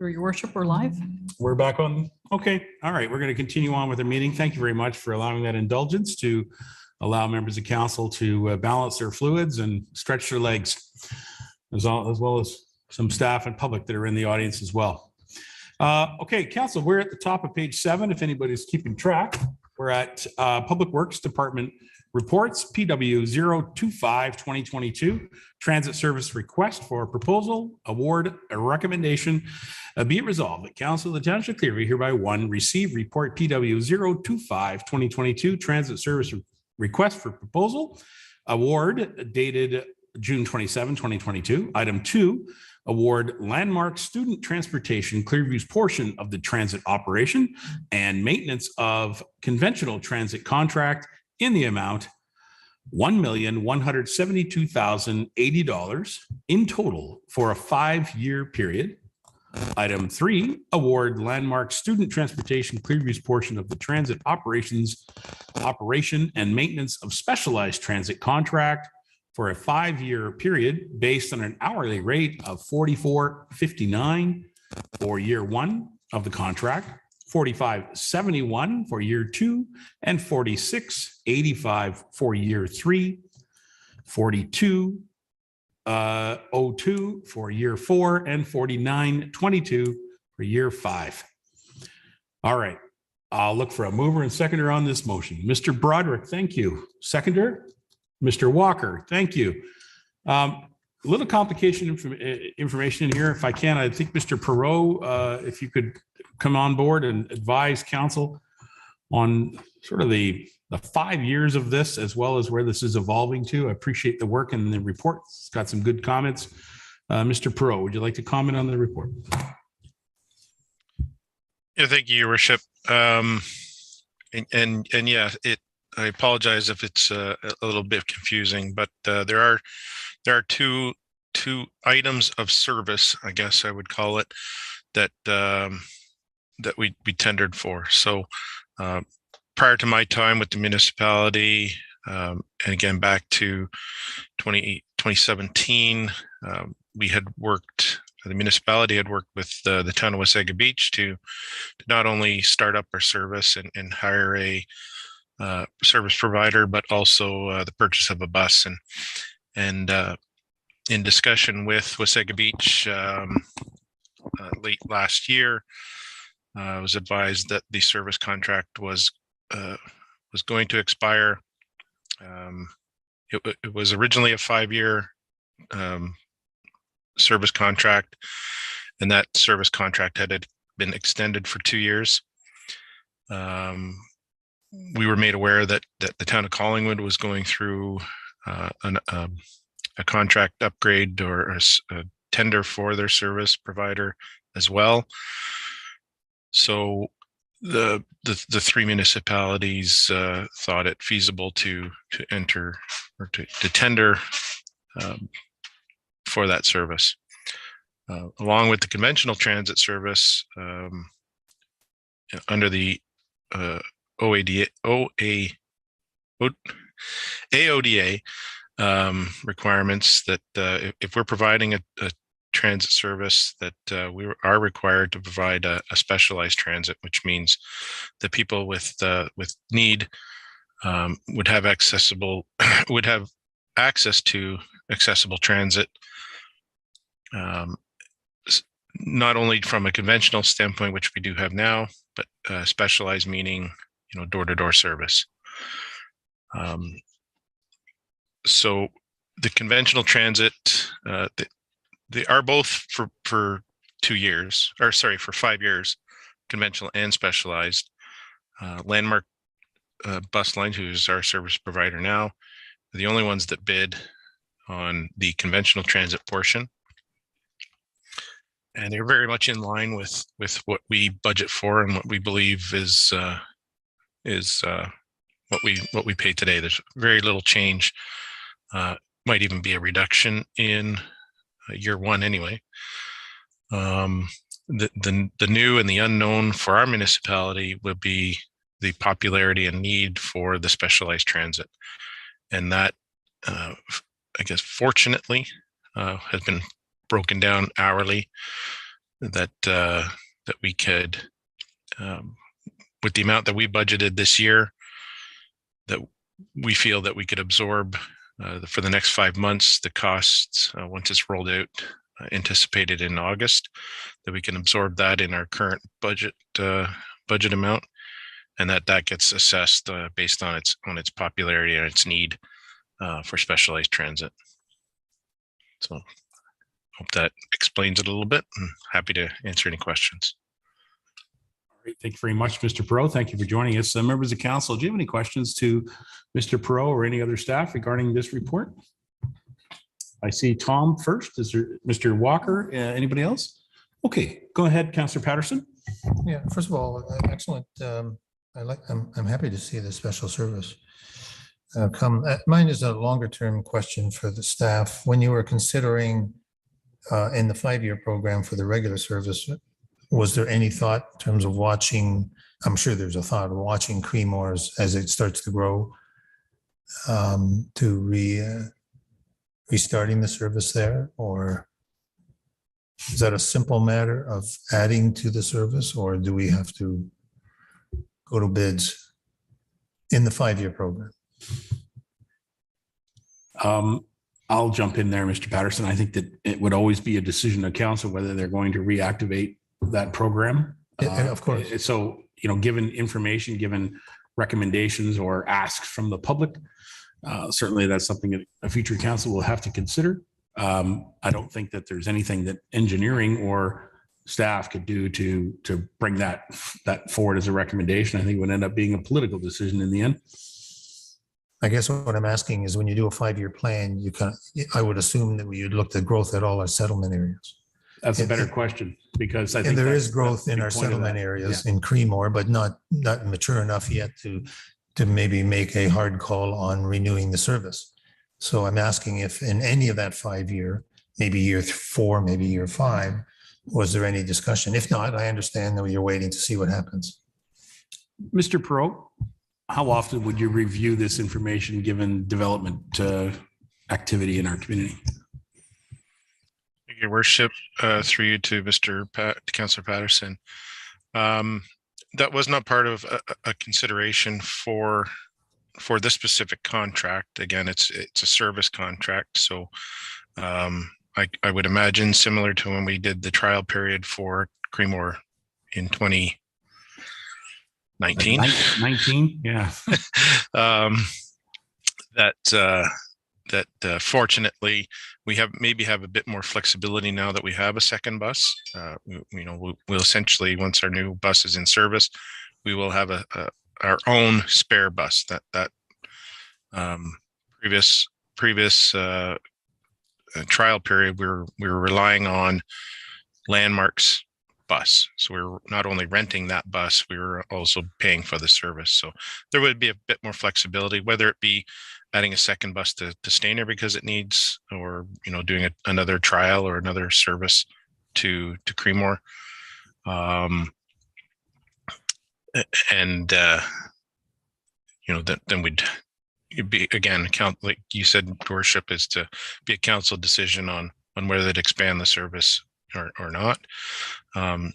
Your worship, we're live. We're back on. Okay. All right. We're going to continue on with the meeting. Thank you very much for allowing that indulgence to allow members of council to balance their fluids and stretch their legs, as well as some staff and public that are in the audience as well. Okay, council, we're at the top of page 7. If anybody's keeping track, we're at Public Works Department reports, PW 025 2022, transit service request for proposal, award, a recommendation. Be it resolved that Council of the Township of Clearview hereby one, receive report PW 025 2022, transit service request for proposal, award dated June 27, 2022. Item 2, award Landmark Student Transportation Clearview's portion of the transit operation and maintenance of conventional transit contract in the amount $1,172,080 in total for a 5-year period. Item 3, award Landmark Student Transportation Clearview's portion of the transit operation and maintenance of specialized transit contract for a 5-year period based on an hourly rate of $44.59 for year 1 of the contract, $45.71 for year 2, and $46.85 for year 3, $42.02 for year 4, and $49.22 for year 5. All right. I'll look for a mover and seconder on this motion. Mr. Broderick, thank you. Seconder? Mr. Walker, thank you. A little complication information in here. If I can, I think Mr. Perot, if you could come on board and advise council on sort of the 5 years of this, as well as where this is evolving to. I appreciate the work and the report. It's got some good comments. Mr. Perot, would you like to comment on the report? Yeah, thank you, Your Worship. And yeah, I apologize if it's a little bit confusing, but there are two items of service, I guess I would call it, that that we tendered for. So prior to my time with the municipality, and again back to 2017, the municipality had worked with the town of Wasaga Beach to not only start up our service and hire a service provider, but also the purchase of a bus. And in discussion with Wasaga Beach late last year, I was advised that the service contract was going to expire. It was originally a 5-year service contract, and that service contract had been extended for 2 years. We were made aware that the town of Collingwood was going through a contract upgrade or a tender for their service provider as well. So the 3 municipalities thought it feasible to enter or to tender for that service. Along with the conventional transit service under the AODA requirements, that if we're providing a transit service, that we are required to provide a specialized transit, which means that people with need would have access to accessible transit, not only from a conventional standpoint, which we do have now, but specialized meaning, door-to-door service. So the conventional transit, they are both for 2 years, or sorry, for 5 years, conventional and specialized. Landmark Bus Line, who's our service provider now, are the only ones that bid on the conventional transit portion. And they're very much in line with what we budget for and what we believe is what we pay today. There's very little change. Might even be a reduction in year 1 anyway. The new and the unknown for our municipality would be the popularity and need for the specialized transit, and that I guess fortunately has been broken down hourly that we could, with the amount that we budgeted this year, that we feel that we could absorb for the next 5 months the costs once it's rolled out, anticipated in August, that we can absorb that in our current budget amount, and that gets assessed based on its popularity and its need for specialized transit. So hope that explains it a little bit. I'm happy to answer any questions. All right, thank you very much, Mr. Perot. Thank you for joining us. Members of council, do you have any questions to Mr. Perot or any other staff regarding this report? I see Tom first. Is there Mr. Walker? Anybody else? Okay, go ahead, Councillor Patterson. Yeah, first of all, excellent. I'm happy to see the special service come. Mine is a longer term question for the staff. When you were considering in the 5-year program for the regular service, was there any thought in terms of watching? I'm sure there's a thought of watching Creemores as it starts to grow, to restarting the service there, or is that a simple matter of adding to the service, or do we have to go to bids in the 5-year program? I'll jump in there, Mr. Patterson. I think that it would always be a decision of council whether they're going to reactivate that program. Of course. So, given information, given recommendations or asks from the public, certainly that's something that a future council will have to consider. I don't think that there's anything that engineering or staff could do to bring that forward as a recommendation. I think it would end up being a political decision in the end. I guess what I'm asking is, when you do a 5-year plan, I would assume that you'd look at growth at all our settlement areas. That's a better question, because I think there is growth in our settlement areas in Creemore, but not mature enough yet to maybe make a hard call on renewing the service. So I'm asking if in any of that 5-year, maybe year 4, maybe year 5, was there any discussion? If not, I understand that you're waiting to see what happens. Mr. Perot, how often would you review this information given development activity in our community? Your worship, through you to Councillor Patterson. That was not part of a consideration for this specific contract. Again, it's a service contract, so I would imagine similar to when we did the trial period for Creemore in 2019. 19, yeah. That fortunately we maybe have a bit more flexibility now that we have a second bus. We'll essentially, once our new bus is in service, we will have our own spare bus. That previous trial period, we were relying on Landmark's bus. So we were not only renting that bus, we were also paying for the service. So there would be a bit more flexibility, whether it be adding a second bus to Stayner because it needs, or doing another trial or another service to Creemore. Then it'd be, again, like you said, worship, is to be a council decision on whether to expand the service or not.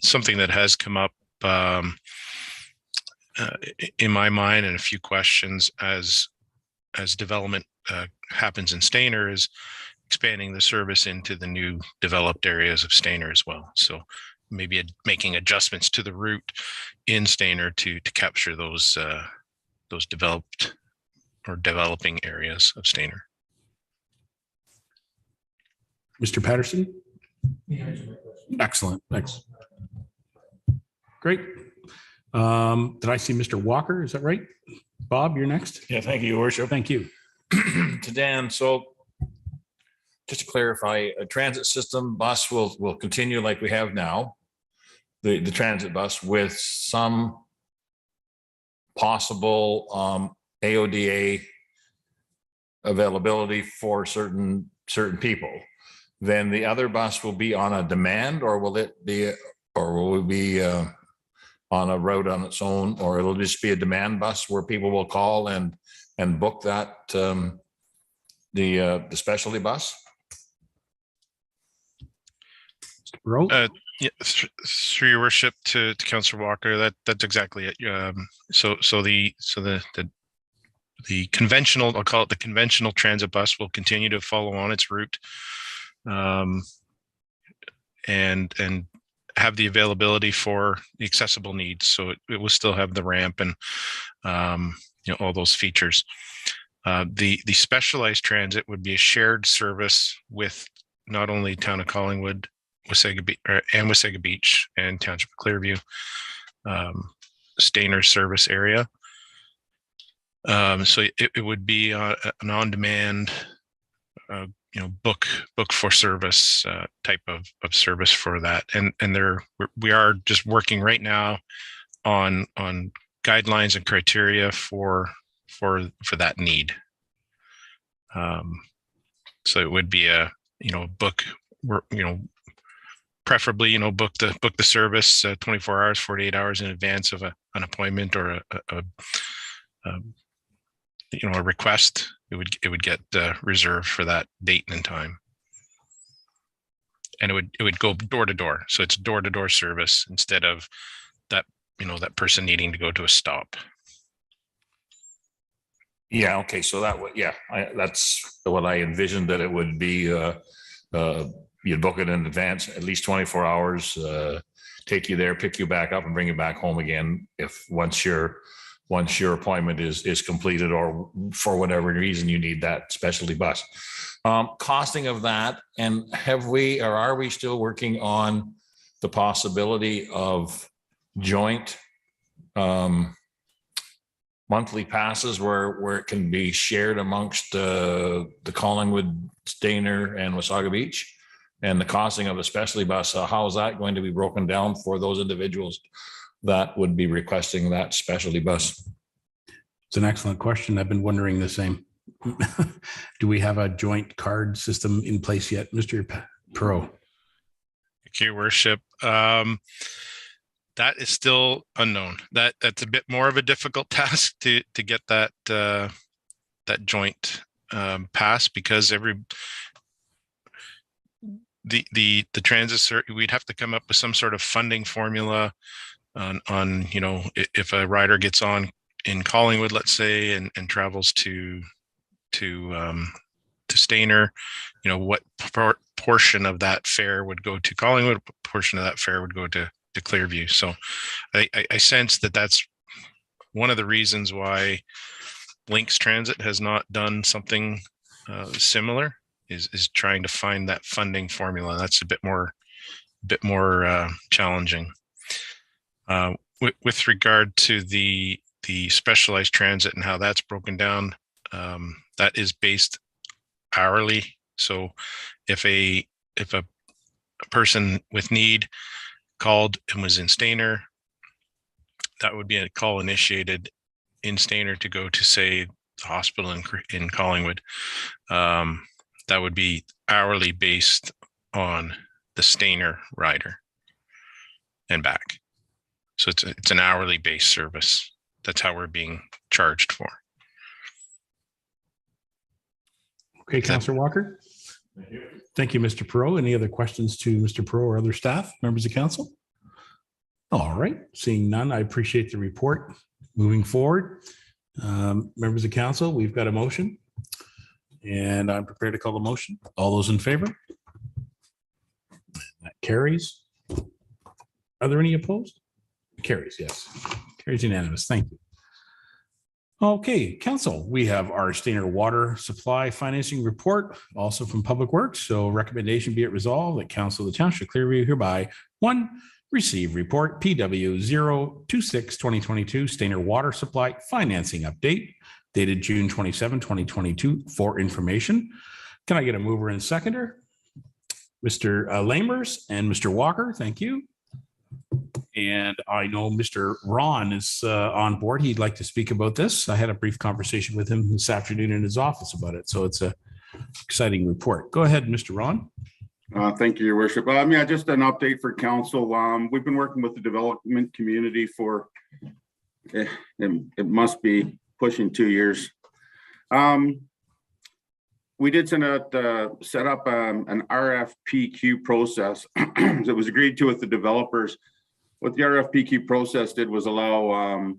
Something that has come up in my mind, and a few questions as development happens in Stayner, is expanding the service into the new developed areas of Stayner as well. So maybe making adjustments to the route in Stayner to capture those developed or developing areas of Stayner. Mr. Patterson? Excellent. Thanks. Great. Did I see Mr. Walker? Is that right? Bob, you're next. Yeah, thank you, Your Worship. Thank you. To Dan, so just to clarify, a transit system bus will continue like we have now, the transit bus, with some possible AODA availability for certain people. Then the other bus will be on a demand, or will it be on a route on its own, or it'll just be a demand bus where people will call and book that the specialty bus? Bro? Yeah, through your worship to Councillor Walker, that's exactly it. So the conventional, I'll call it the conventional transit bus, will continue to follow on its route, and have the availability for the accessible needs. So it will still have the ramp and all those features. The specialized transit would be a shared service with not only Town of Collingwood, Wasaga Beach and Township of Clearview, Stainer service area. So it would be an on-demand, book for service type of service for that. And we are just working right now on guidelines and criteria for that need. So it would be a book, preferably book the service 24 hours, 48 hours in advance of an appointment or a request. It would get reserved for that date and time, and it would go door to door. So it's door to door service instead of that person needing to go to a stop. Yeah. Okay. So that would, that's what I envisioned, that it would be, you'd book it in advance, at least 24 hours, take you there, pick you back up and bring you back home again. Once your appointment is completed, or for whatever reason you need that specialty bus. Costing of that, and are we still working on the possibility of joint monthly passes where it can be shared amongst the Collingwood, Stainer and Wasaga Beach? And the costing of the specialty bus, how is that going to be broken down for those individuals that would be requesting that specialty bus? It's an excellent question. I've been wondering the same. Do we have a joint card system in place yet, Mr. Perot? Thank you, Worship. That is still unknown. That's a bit more of a difficult task to get that joint pass, because the transit, we'd have to come up with some sort of funding formula on if a rider gets on in Collingwood, let's say, and travels to Stainer, what portion of that fare would go to Collingwood, what portion of that fare would go to Clearview. So I sense that's one of the reasons why Lynx Transit has not done something similar, is trying to find that funding formula. That's a bit more challenging. With regard to the specialized transit and how that's broken down, that is based hourly. So if a person with need called and was in Stainer, that would be a call initiated in Stainer to go to, say, the hospital in Collingwood. That would be hourly based on the Stainer rider and back. So it's an hourly based service. That's how we're being charged for. Okay, Councillor Walker. Thank you, Mr. Perot. Any other questions to Mr. Perot or other staff, members of council? All right, seeing none, I appreciate the report. Moving forward, members of council, we've got a motion, and I'm prepared to call the motion. All those in favor? That carries. Are there any opposed? Carries, yes. Carries unanimous. Thank you. Okay, council, we have our Stainer water supply financing report, also from Public Works. So recommendation be it resolved that council of the Township of Clearview hereby, 1, receive report PW 026-2022 Stainer water supply financing update dated June 27, 2022 for information. Can I get a mover and seconder? Mr. Lamers and Mr. Walker, thank you. And I know Mr. Ron is on board. He'd like to speak about this. I had a brief conversation with him this afternoon in his office about it. So it's a exciting report. Go ahead, Mr. Ron. Thank you, Your Worship. Yeah, just an update for council. We've been working with the development community for, it must be pushing 2 years. we did set up an RFPQ process that was agreed to with the developers. What the RFPQ process did was allow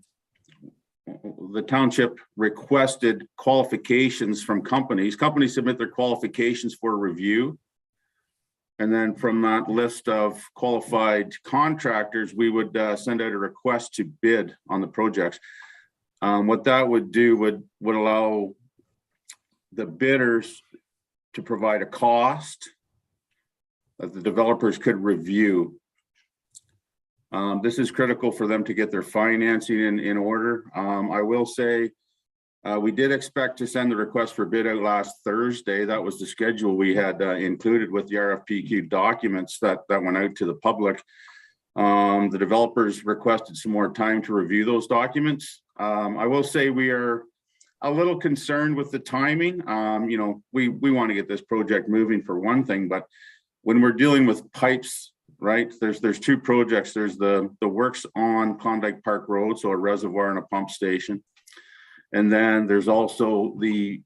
the township requested qualifications from companies. Companies submit their qualifications for review. And then from that list of qualified contractors, we would send out a request to bid on the projects. What that would do would allow the bidders to provide a cost that the developers could review. This is critical for them to get their financing in order. I will say we did expect to send the request for bid out last Thursday. That was the schedule we had included with the RFPQ documents that went out to the public. The developers requested some more time to review those documents. I will say we are a little concerned with the timing. You know, we want to get this project moving for one thing, but when we're dealing with pipes, right, there's two projects. There's the works on Klondike Park Road, so a reservoir and a pump station. And then there's also the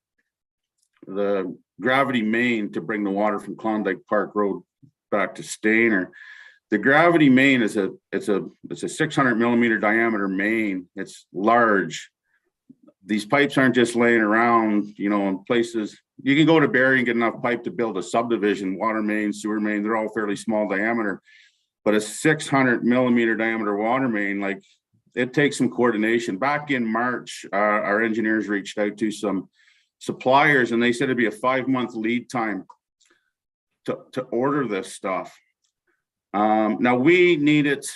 gravity main to bring the water from Klondike Park Road back to Stayner. The gravity main is a 600 millimeter diameter main. It's large. These pipes aren't just laying around, you know, in places. You can go to Barrie and get enough pipe to build a subdivision, water main, sewer main. They're all fairly small diameter, but a 600 millimeter diameter water main, like, it takes some coordination. Back in March, our engineers reached out to some suppliers and they said it'd be a 5-month lead time to order this stuff. Now we need it,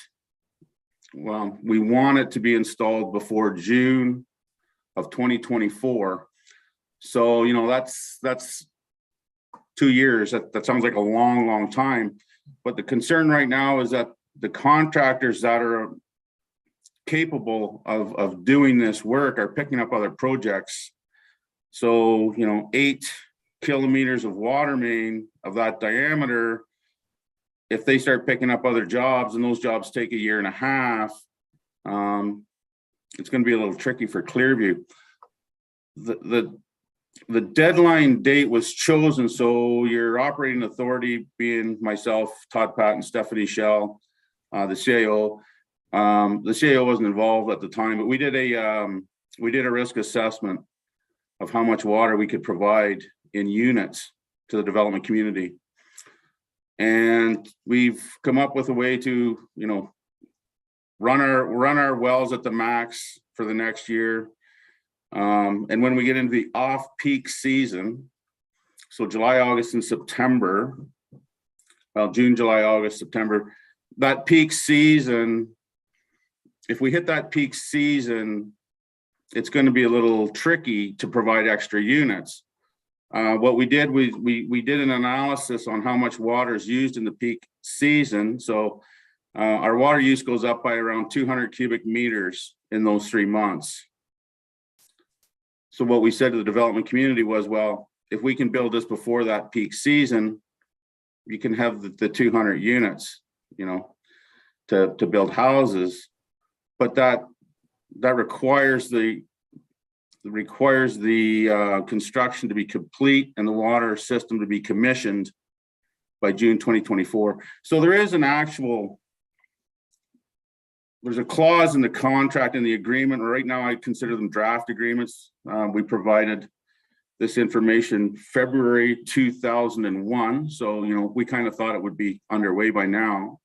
well, we want it to be installed before June of 2024. So, you know, that's 2 years. That sounds like a long time. But the concern right now is that the contractors that are capable of doing this work are picking up other projects. So, you know, 8 kilometers of water main of that diameter, if they start picking up other jobs and those jobs take 1.5 years, it's going to be a little tricky for Clearview. The deadline date was chosen, so your operating authority, being myself, Todd Patton, Stephanie Shell, the CAO. The CAO wasn't involved at the time, but we did a risk assessment of how much water we could provide in units to the development community. And we've come up with a way to, you know, run our wells at the max for the next year. And when we get into the off-peak season, so July, August, and September, well, June, July, August, September, that peak season, if we hit that peak season, it's going to be a little tricky to provide extra units. What we did, we did an analysis on how much water is used in the peak season. So our water use goes up by around 200 cubic meters in those 3 months. So what we said to the development community was, well, if we can build this before that peak season, you can have the 200 units, you know, to build houses. But that requires the construction to be complete and the water system to be commissioned by June 2024. So there is there's a clause in the contract in the agreement. Right now, I consider them draft agreements. We provided this information February 2001. So, you know, we kind of thought it would be underway by now.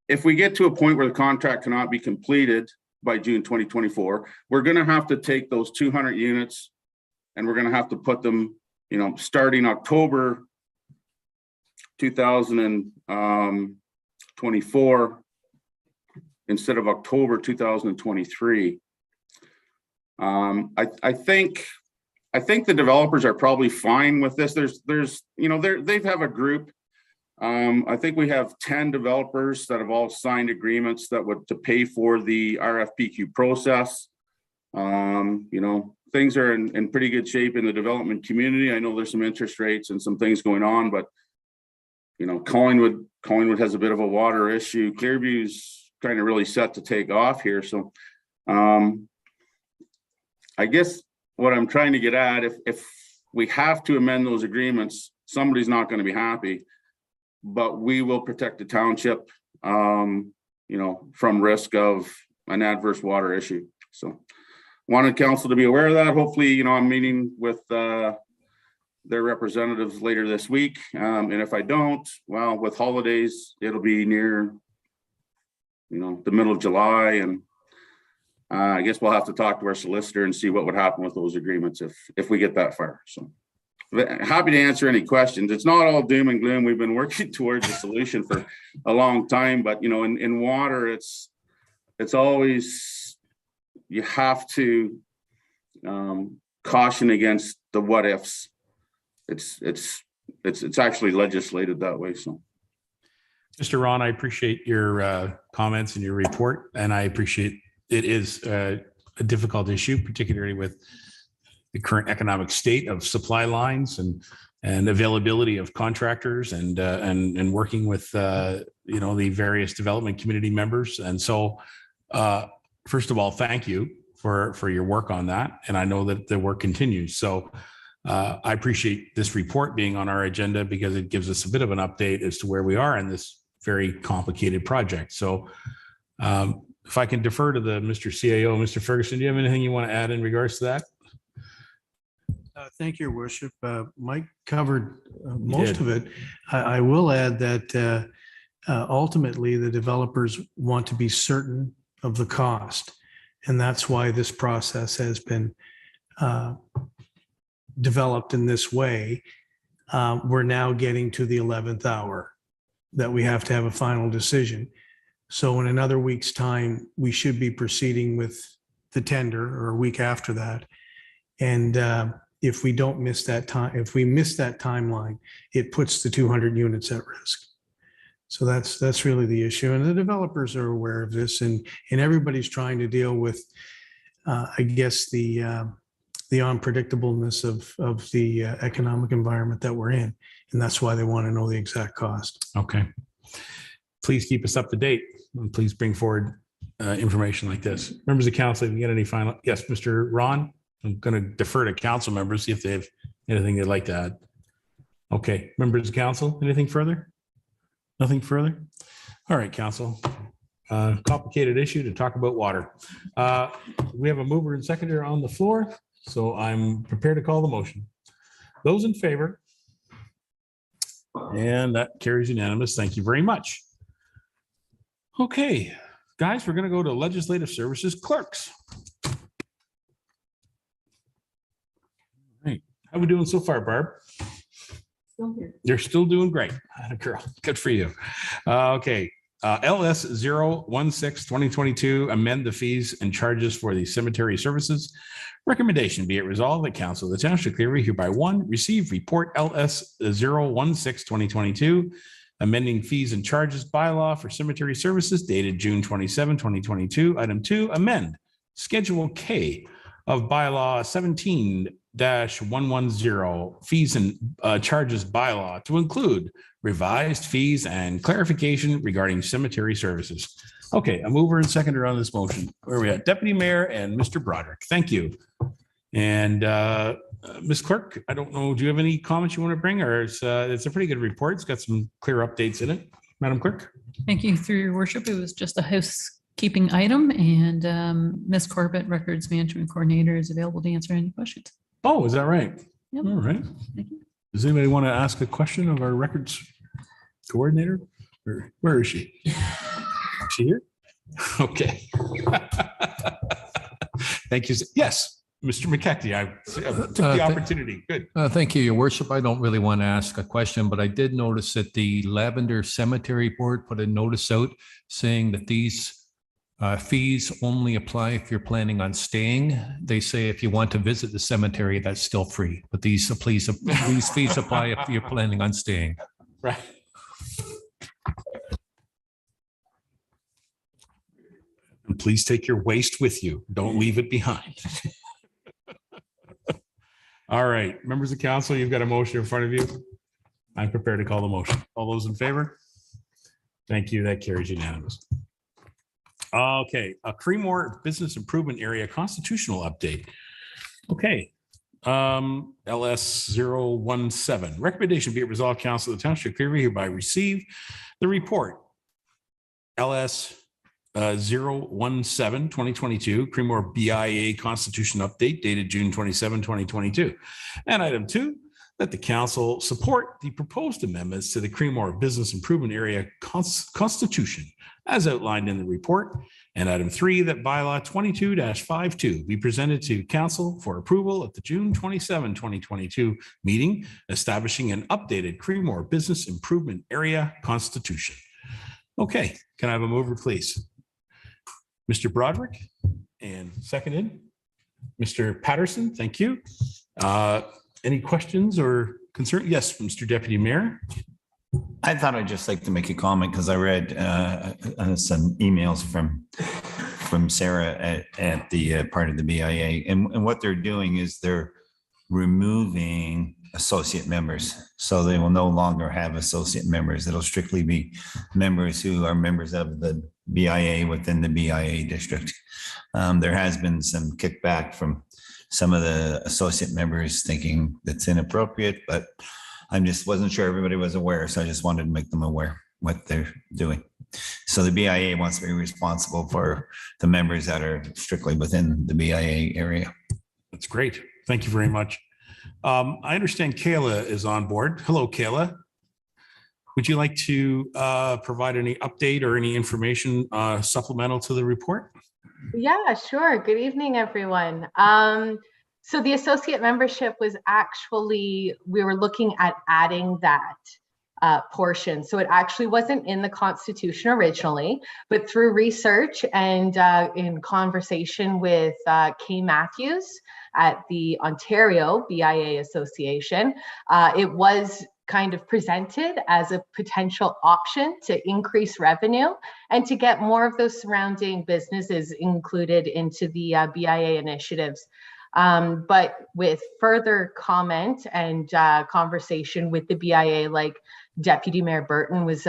If we get to a point where the contract cannot be completed by June 2024, we're going to have to take those 200 units and we're going to have to put them, you know, starting October 2024 instead of October 2023. I think the developers are probably fine with this. There's you know, they have a group. I think we have 10 developers that have all signed agreements that would to pay for the RFPQ process. You know, things are in pretty good shape in the development community. I know there's some interest rates and some things going on, but you know, Collingwood has a bit of a water issue. Clearview's kind of really set to take off here. So I guess what I'm trying to get at, if we have to amend those agreements. Somebody's not going to be happy, but we will protect the township, you know, from risk of an adverse water issue. So wanted council to be aware of that. Hopefully, you know, I'm meeting with their representatives later this week. And if I don't, well, with holidays, it'll be near, you know, the middle of July. And I guess we'll have to talk to our solicitor and see what would happen with those agreements if we get that far. So happy to answer any questions. It's not all doom and gloom. We've been working towards a solution for a long time, but you know, in water, it's always, you have to caution against the what ifs. It's actually legislated that way. So Mr. Ron, I appreciate your comments and your report, and I appreciate it is a difficult issue, particularly with the current economic state of supply lines and availability of contractors and working with you know, the various development community members. And so, first of all, thank you for your work on that, and I know that the work continues. So. I appreciate this report being on our agenda because it gives us a bit of an update as to where we are in this very complicated project. So if I can defer to the Mr. CAO, Mr. Ferguson, do you have anything you want to add in regards to that? Thank you, Your Worship. Mike covered most of it. I will add that ultimately the developers want to be certain of the cost. And that's why this process has been developed in this way. We're now getting to the 11th hour that we have to have a final decision. So in another week's time, we should be proceeding with the tender, or a week after that. And if we don't miss that time, if we miss that timeline, it puts the 200 units at risk. So that's really the issue. And the developers are aware of this, and everybody's trying to deal with, I guess, the unpredictableness of the economic environment that we're in. And that's why they want to know the exact cost. Okay. Please keep us up to date, and please bring forward information like this. Members of council, if you get any final, yes, Mr. Ron, I'm going to defer to council members, see if they have anything they'd like to add. Okay, members of council, anything further? Nothing further? All right, council. Complicated issue to talk about water. We have a mover and seconder on the floor, so I'm prepared to call the motion. Those in favor? And that carries unanimous. Thank you very much. Okay, guys, we're going to go to legislative services clerks. Right. How we doing so far, Barb? Still here. You're still doing great. Atta girl. Good for you. Okay. LS 016-2022, amend the fees and charges for the cemetery services. Recommendation, be it resolved that council of the township of Clearview hereby one, receive report LS 016-2022, amending fees and charges bylaw for cemetery services dated June 27, 2022. Item 2, amend Schedule K of bylaw 17-110 fees and charges bylaw to include revised fees and clarification regarding cemetery services. Okay, a mover and seconder on this motion. Where are we at? Deputy Mayor and Mr. Broderick. Thank you. And Ms. Clerk, I don't know, do you have any comments you want to bring, or it's a pretty good report. It's got some clear updates in it. Madam Clerk? Thank you, through your worship. It was just a housekeeping item, and Ms. Corbett, Records Management Coordinator, is available to answer any questions. Oh, is that right? Yep. All right. Thank you. Does anybody want to ask a question of our records coordinator? Where is she? Is she here? Okay. Thank you. Yes, Mr. McKechnie, I took the opportunity. Good. Thank you, Your Worship. I don't really want to ask a question, but I did notice that the Lavender Cemetery Board put a notice out saying that these fees only apply if you're planning on staying. They say if you want to visit the cemetery, that's still free. But these fees apply if you're planning on staying. Right. And please take your waste with you. Don't leave it behind. All right, members of council, you've got a motion in front of you. I'm prepared to call the motion. All those in favor? Thank you. That carries unanimous. Okay, a Creemore Business Improvement Area constitutional update. Okay, LS 017. Recommendation be it resolved, Council of the Township of Clearview hereby receive the report LS 017 2022 Creemore BIA Constitution update dated June 27, 2022. And item 2, that the council support the proposed amendments to the Creemore Business Improvement Area Constitution as outlined in the report. And item 3, that bylaw 22-52 be presented to council for approval at the June 27, 2022 meeting, establishing an updated Creemore Business Improvement Area Constitution. Okay, can I have a mover, please? Mr. Broderick, and seconded. Mr. Patterson, thank you. Any questions or concern? Yes, Mr. Deputy Mayor. I thought I'd just like to make a comment because I read some emails from Sarah at the part of the BIA, and what they're doing is they're removing associate members. So they will no longer have associate members. It'll strictly be members who are members of the BIA within the BIA district. There has been some kickback from some of the associate members thinking that's inappropriate, but I just wasn't sure everybody was aware. So I just wanted to make them aware what they're doing. So the BIA wants to be responsible for the members that are strictly within the BIA area. That's great. Thank you very much. I understand Kayla is on board. Hello, Kayla. Would you like to provide any update or any information supplemental to the report? Yeah, sure. Good evening, everyone. So the associate membership was actually, we were looking at adding that portion. So it actually wasn't in the Constitution originally, but through research and in conversation with Kay Matthews at the Ontario BIA Association, it was kind of presented as a potential option to increase revenue and to get more of those surrounding businesses included into the BIA initiatives. But with further comment and conversation with the BIA, like Deputy Mayor Burton was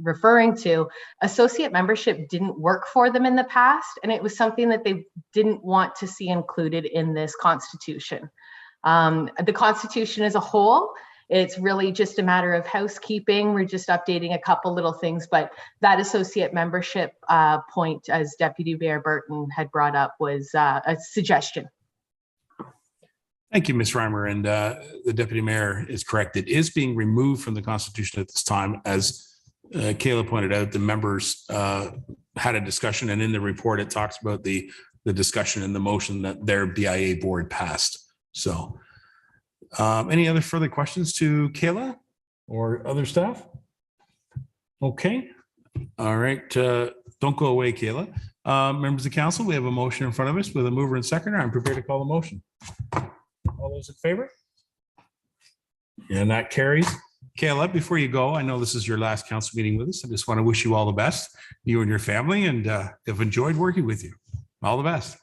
referring to, associate membership didn't work for them in the past, and it was something that they didn't want to see included in this Constitution. The Constitution as a whole, it's really just a matter of housekeeping. We're just updating a couple little things, but that associate membership point, as Deputy Mayor Burton had brought up, was a suggestion. Thank you, Ms. Reimer. And the Deputy Mayor is correct. It is being removed from the Constitution at this time. As Kayla pointed out, the members had a discussion, and in the report, it talks about the discussion and the motion that their BIA board passed. So any other further questions to Kayla or other staff? Okay. All right. Don't go away, Kayla. Members of council, we have a motion in front of us with a mover and seconder. I'm prepared to call the motion. All those in favor? And that carries. Kayla, before you go, I know this is your last council meeting with us. I just want to wish you all the best, you and your family, and have enjoyed working with you. All the best.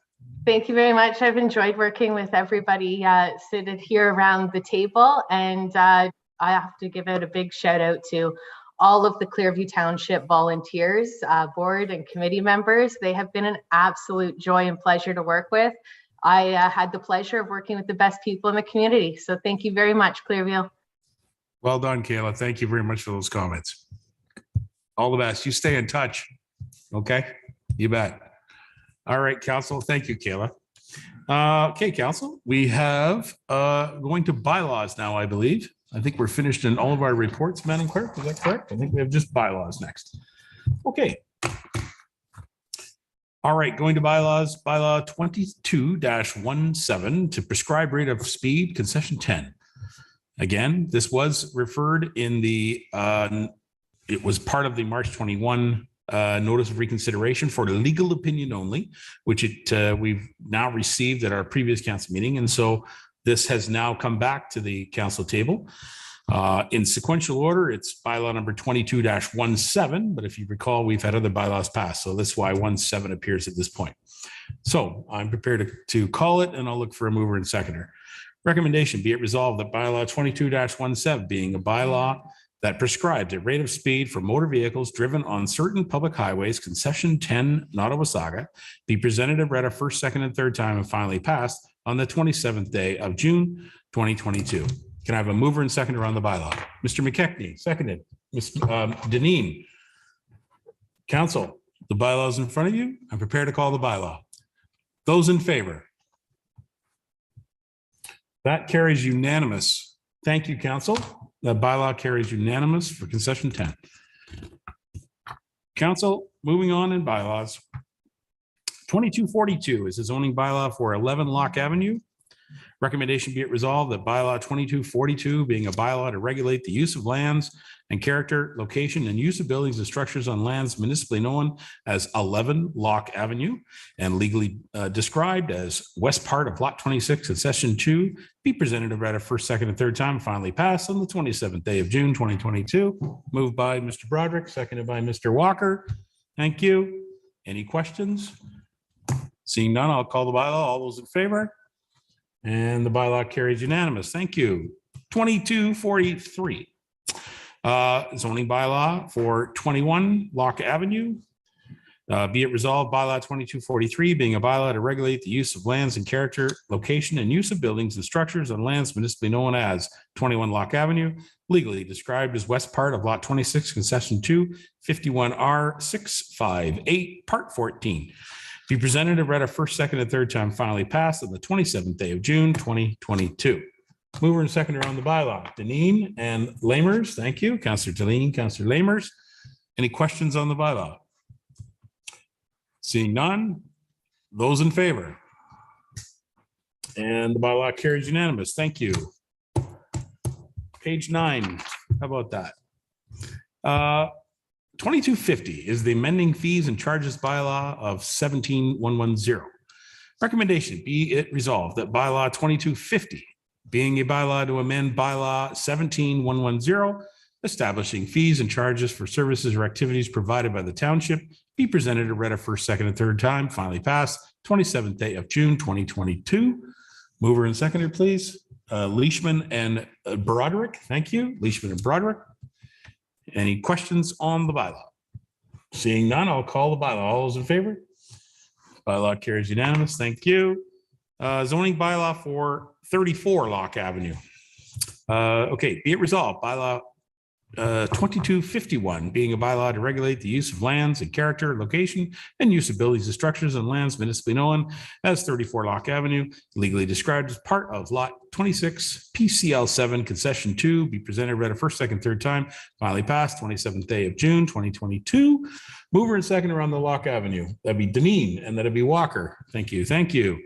Thank you very much. I've enjoyed working with everybody seated here around the table. And I have to give out a big shout out to all of the Clearview Township volunteers, board and committee members. They have been an absolute joy and pleasure to work with. I had the pleasure of working with the best people in the community. So thank you very much, Clearview. Well done, Kayla. Thank you very much for those comments. All the best. You stay in touch. Okay, you bet. All right, council. Thank you, Kayla. Okay, council, we have going to bylaws now, I believe. I think we're finished in all of our reports, Madam Clerk. Is that correct? I think we have just bylaws next. Okay. All right, going to bylaws, bylaw 22-17 to prescribe rate of speed concession 10. Again, this was referred in the, it was part of the March 21 notice of reconsideration for the legal opinion only, which we've now received at our previous council meeting. And so this has now come back to the council table. In sequential order, it's bylaw number 22-17, but if you recall, we've had other bylaws passed. So that's why 17 appears at this point. So I'm prepared to call it, and I'll look for a mover and seconder. Recommendation, be it resolved that bylaw 22-17 being a bylaw that prescribes a rate of speed for motor vehicles driven on certain public highways, concession 10, Nottawasaga, be presented and read a first, second, and third time and finally passed on the 27th day of June, 2022. Can I have a mover and seconder on the bylaw? Mr. McKechnie, seconded. Ms. Denine. Council, the bylaw is in front of you. I'm prepared to call the bylaw. Those in favor? That carries unanimous. Thank you, council. The bylaw carries unanimous for concession 10. Council, moving on in bylaws. 2242 is the zoning bylaw for 11 Locke Avenue. Recommendation be it resolved that bylaw 2242 being a bylaw to regulate the use of lands and character, location, and use of buildings and structures on lands municipally known as 11 Locke Avenue and legally described as west part of Lot 26 in Session 2 be presented and read a first, second, and third time, finally passed on the 27th day of June, 2022. Moved by Mr. Broderick, seconded by Mr. Walker. Thank you. Any questions? Seeing none, I'll call the bylaw. All those in favor? And the bylaw carries unanimous. Thank you. 2243. Zoning bylaw for 21 Locke Avenue. Be it resolved, bylaw 2243 being a bylaw to regulate the use of lands and character, location, and use of buildings and structures on lands municipally known as 21 Locke Avenue, legally described as west part of Lot 26, Concession 2, 51R 658, Part 14. Be presented and read a first, second, and third time, finally passed on the 27th day of June, 2022. Mover and seconder on the bylaw, Denine and Lamers. Thank you. Councillor Denine, Councillor Lamers. Any questions on the bylaw? Seeing none, those in favor? And the bylaw carries unanimous. Thank you. Page 9, how about that? 2250 is the amending fees and charges bylaw of 17110. Recommendation, be it resolved that bylaw 2250, being a bylaw to amend bylaw 17110, establishing fees and charges for services or activities provided by the township, be presented and read a first, second, and third time, finally passed 27th day of June, 2022. Mover and seconder, please. Leishman and Broderick. Thank you. Leishman and Broderick. Any questions on the bylaw? Seeing none, I'll call the bylaw. All those in favor? Bylaw carries unanimous. Thank you. Zoning bylaw for 34 Locke Avenue. Okay, be it resolved, bylaw 2251 being a bylaw to regulate the use of lands and character, location, and use of buildings and structures on lands municipally known as 34 Locke Avenue, legally described as part of Lot 26 PCL 7 Concession 2, be presented, read a first, second, third time, finally passed 27th day of June, 2022. Mover and seconder on the Locke Avenue. That'd be Denine and that'd be Walker. Thank you. Thank you.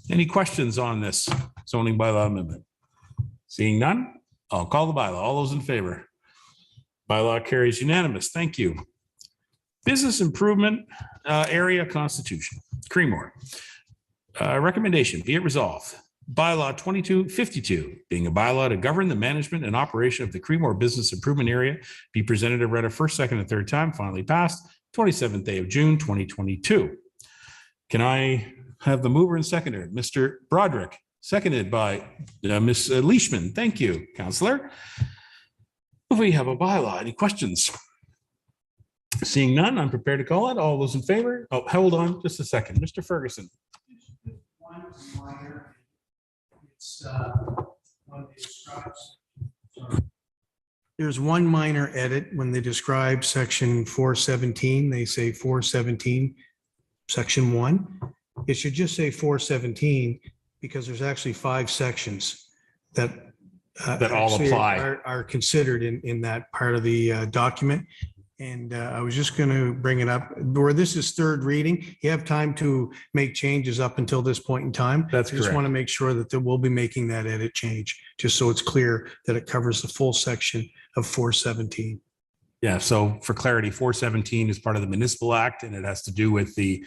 Any questions on this zoning bylaw amendment? Seeing none, I'll call the bylaw. All those in favor? Bylaw carries unanimous. Thank you. Business Improvement Area Constitution, Creemore. Recommendation, be it resolved. Bylaw 2252, being a bylaw to govern the management and operation of the Creemore Business Improvement Area, be presented and read a first, second, and third time, finally passed 27th day of June, 2022. Can I have the mover and seconder, Mr. Broderick, seconded by Ms. Leishman? Thank you, Councillor. We have a bylaw. Any questions? Seeing none, I'm prepared to call it. All those in favor? Oh, hold on just a second. Mr. Ferguson. There's one minor edit when they describe section 417, they say 417, section 1. It should just say 417 because there's actually 5 sections that all actually apply. are considered in that part of the document. And I was just going to bring it up where this is third reading. You have time to make changes up until this point in time. That's I just correct. want to make sure that we'll be making that edit change, just so it's clear that it covers the full section of 417. Yeah, so for clarity, 417 is part of the Municipal Act and it has to do with the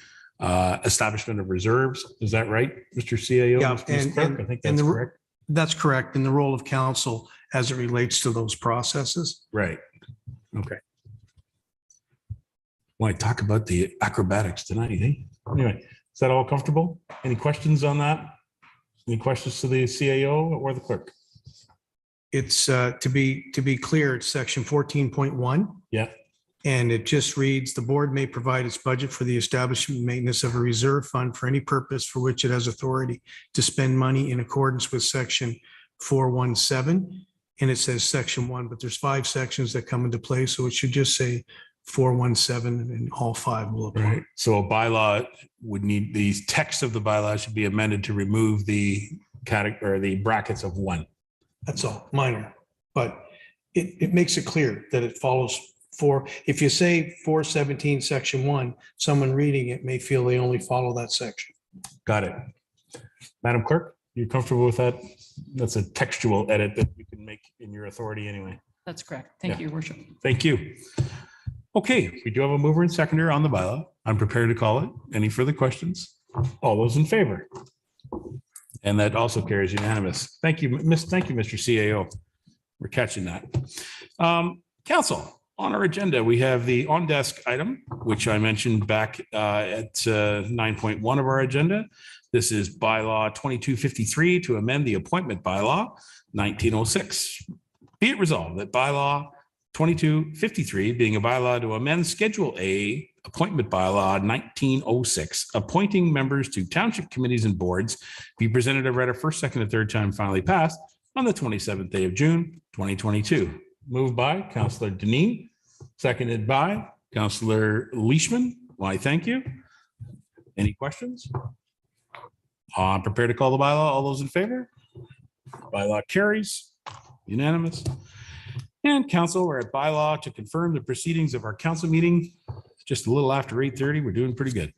establishment of reserves. Is that right, Mr. CAO? Yeah, Ms. Clerk? I think that's correct. That's correct. In the role of council as it relates to those processes. Right. Okay. Want to talk about the acrobatics tonight, eh? Anyway, is that all comfortable? Any questions on that? Any questions to the CAO or the clerk? It's to be clear, it's section 14.1. Yeah. And it just reads, the board may provide its budget for the establishment and maintenance of a reserve fund for any purpose for which it has authority to spend money in accordance with section 417. And it says section 1, but there's 5 sections that come into play. So it should just say 417 and all 5 will apply. Right. So a bylaw would need, the text of the bylaw should be amended to remove the category or the brackets of 1. That's all, minor. But it makes it clear that it follows if you say 417, section 1, someone reading it may feel they only follow that section. Got it. Madam Clerk, you comfortable with that? That's a textual edit that you can make in your authority anyway. That's correct. Thank Yeah. you, Your Worship. Thank you. Okay, we do have a mover and seconder on the bylaw. I'm prepared to call it. Any further questions? All those in favor? And that also carries unanimous. Thank you, Thank you, Mr. CAO. We're catching that. Council, on our agenda, we have the on-desk item, which I mentioned back at 9.1 of our agenda. This is bylaw 2253 to amend the appointment bylaw 1906. Be it resolved that bylaw 2253, being a bylaw to amend Schedule A, appointment bylaw 1906, appointing members to township committees and boards, be presented and read a first, second, and third time, finally passed on the 27th day of June, 2022. Moved by Councillor Deneen, seconded by Councillor Leishman. Why, thank you. Any questions? I'm prepared to call the bylaw. All those in favor? Bylaw carries. Unanimous. And council, we're at bylaw to confirm the proceedings of our council meeting just a little after 8:30. We're doing pretty good.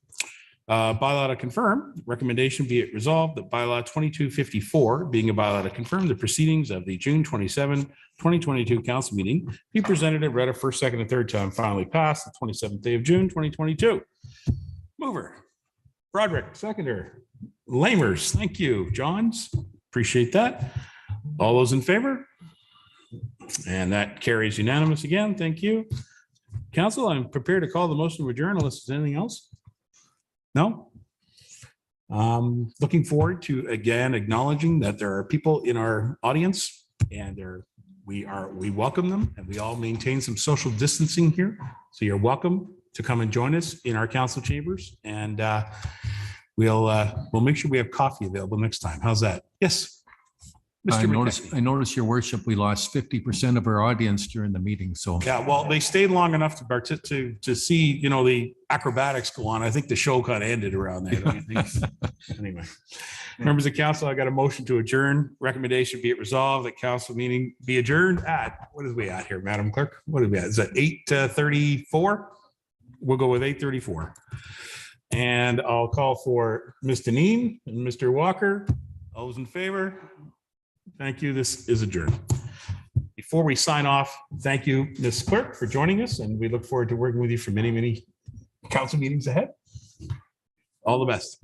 Bylaw to confirm, recommendation be it resolved that bylaw 2254, being a bylaw to confirm the proceedings of the June 27, 2022 council meeting, be presented and read a first, second, and third time, finally passed the 27th day of June, 2022. Mover, Broderick, seconder, Lamers, thank you. Johns, appreciate that. All those in favor? And that carries unanimous again. Thank you. Council, I'm prepared to call the motion to adjourn unless there's anything else. No? Looking forward to again acknowledging that there are people in our audience and we welcome them and we all maintain some social distancing here. So you're welcome to come and join us in our council chambers and we'll make sure we have coffee available next time. How's that? Yes. I Mr. noticed, McKechnie. Your Worship, we lost 50% of our audience during the meeting. So Yeah, well, they stayed long enough to see, the acrobatics go on. I think the show kind of ended around there. don't you think? Anyway, members of council, I got a motion to adjourn. Recommendation be it resolved that council meeting be adjourned at, what is we at here, Madam Clerk? What are we at? Is that 8:34? We'll go with 8:34. And I'll call for Ms. Deneen and Mr. Walker. All those in favor? Thank you. This is adjourned. Before we sign off, thank you, Ms. Clerk, for joining us, and we look forward to working with you for many, many council meetings ahead. All the best.